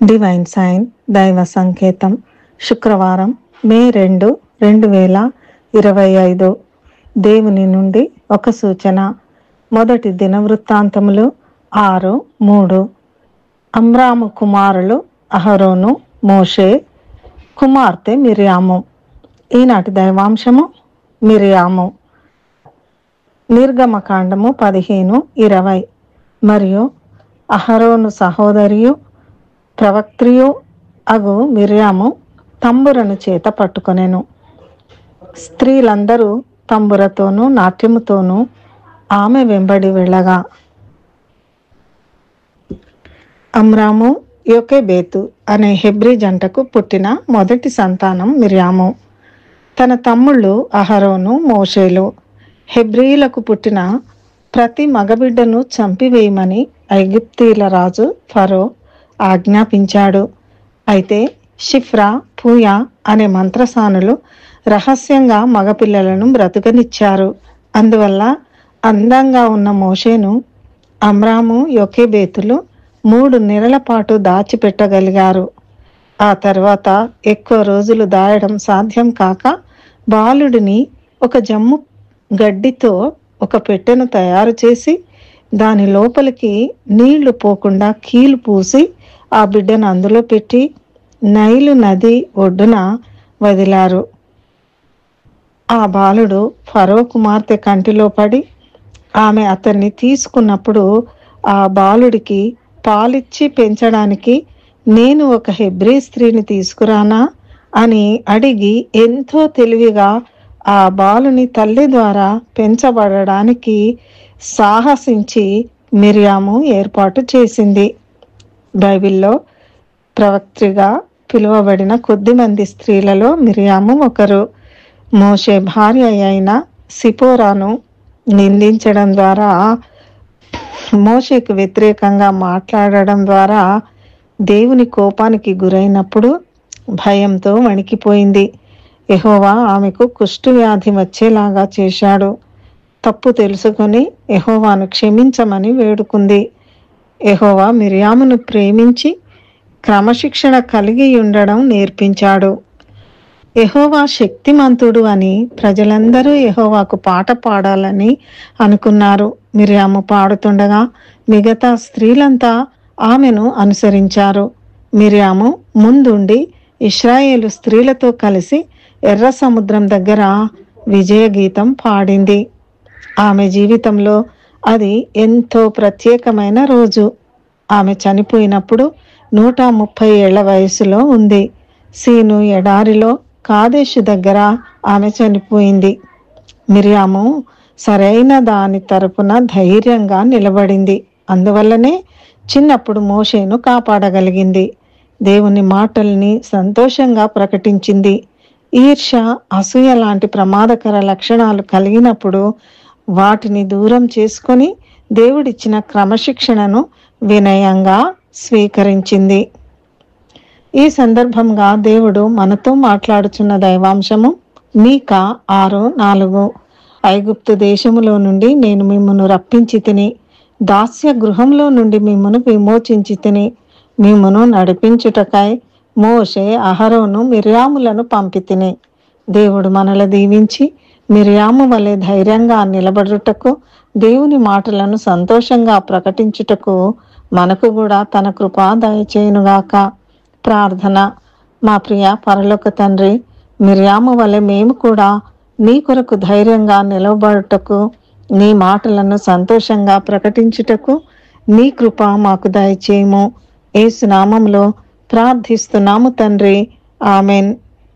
Divine sign దైవ సంకేతం శుక్రవారం మే 2, 2025 దేవుని నుండి ఒక సూచన. మొదటి దినవృత్తాంతములు 6:3. అమ్రాము కుమారులు అహరోను, మోషే, కుమార్తె మిర్యాము. ఈనాటి దైవాంశము మిర్యాము. నిర్గమకాండము 15:20. మరియు అహరోను సహోదరియు ప్రవక్త్రియు అగు మిర్యాము తంబురను చేత పట్టుకొనెను. స్త్రీలందరూ తంబురతోనూ నాట్యముతోనూ ఆమె వెంబడి వెళ్ళగా, అమ్రాము యోకెబేతు అనే హెబ్రీ జంటకు పుట్టిన మొదటి సంతానం మిర్యాము. తన తమ్ముళ్ళు అహరోను, మోషేలు. హెబ్రీయులకు పుట్టిన ప్రతి మగబిడ్డను చంపివేయమని ఐగుప్తీయుల రాజు ఫరో ఆజ్ఞాపించాడు. అయితే షిఫ్రా, పూయా అనే మంత్రసానులు రహస్యంగా మగపిల్లలను బ్రతుకనిచ్చారు. అందువల్ల అందంగా ఉన్న మోషేను అమ్రాము, యోకెబేతులు 3 నెలల పాటు దాచిపెట్టగలిగారు. ఆ తర్వాత ఎక్కువ రోజులు దాయడం సాధ్యం కాక బాలుడిని ఒక జమ్ము గడ్డితో ఒక పెట్టెను తయారు చేసి దాని లోపలికి నీళ్లు పోకుండా కీలు పూసి ఆ బిడ్డను అందులో పెట్టి నైలు నది ఒడ్డున వదిలారు. ఆ బాలుడు ఫరో కుమార్తె కంటిలో పడి ఆమె అతన్ని తీసుకున్నప్పుడు ఆ బాలుడికి పాలిచ్చి పెంచడానికి నేను ఒక హెబ్రీ స్త్రీని తీసుకురానా అని అడిగి ఎంతో తెలివిగా ఆ బాలుని తల్లి ద్వారా పెంచబడడానికి సాహసించి మిర్యాము ఏర్పాటు చేసింది. బైబిల్లో ప్రవక్త్రిగా పిలువబడిన కొద్దిమంది స్త్రీలలో మిర్యాము ఒకరు. మోషే భార్య అయిన సిపోరాను నిందించడం ద్వారా, మోషేకు వ్యతిరేకంగా మాట్లాడడం ద్వారా దేవుని కోపానికి గురైనప్పుడు భయంతో వణికిపోయింది. యెహోవా ఆమెకు కుష్టు వ్యాధి వచ్చేలాగా చేశాడు. తప్పు తెలుసుకొని యెహోవాను క్షమించమని వేడుకుంది. యెహోవా మిర్యామును ప్రేమించి క్రమశిక్షణ కలిగి ఉండడం నేర్పించాడు. యెహోవా శక్తిమంతుడు అని ప్రజలందరూ యెహోవాకు పాట పాడాలని అనుకున్నారు. మిర్యాము పాడుతుండగా మిగతా స్త్రీలంతా ఆమెను అనుసరించారు. మిర్యాము ముందుండి ఇశ్రాయేలు స్త్రీలతో కలిసి ఎర్ర సముద్రం దగ్గర విజయ గీతం పాడింది. ఆమె జీవితంలో అది ఎంతో ప్రత్యేకమైన రోజు. ఆమె చనిపోయినప్పుడు 130 ఏళ్ల వయసులో ఉంది. సీను ఎడారిలో కాదేశు దగ్గర ఆమె చనిపోయింది. మిర్యాము సరైన దాని తరపున ధైర్యంగా నిలబడింది. అందువల్లనే చిన్నప్పుడు మోషేను కాపాడగలిగింది. దేవుని మాటల్ని సంతోషంగా ప్రకటించింది. ఈర్ష్య, అసూయ లాంటి ప్రమాదకర లక్షణాలు కలిగినప్పుడు వాటిని దూరం చేసుకొని దేవుడిచ్చిన క్రమశిక్షణను వినయంగా స్వీకరించింది. ఈ సందర్భంగా దేవుడు మనతో మాట్లాడుచున్న దైవాంశము మీకా 6:4. ఐగుప్తు దేశములో నుండి నేను మిమ్మును రప్పించి తిని, దాస్య గృహంలో నుండి మిమ్మును విమోచించి తిని, మిమ్మును నడిపించుటకై మోషే, అహరోను, మిర్యాములను పంపితిని. దేవుడు మనల దీవించి మిర్యాము వలె ధైర్యంగా నిలబడుటకు, దేవుని మాటలను సంతోషంగా ప్రకటించుటకు మనకు కూడా తన కృప దయచేయునుగాక. ప్రార్థన. మా ప్రియ పరలోక తండ్రి, మిర్యాము వలె మేము కూడా నీ కొరకు ధైర్యంగా నిలబడుటకు, నీ మాటలను సంతోషంగా ప్రకటించుటకు నీ కృప మాకు దయచేయము. యేసు నామములో ప్రార్థిస్తున్నాము తండ్రి. ఆమెన్.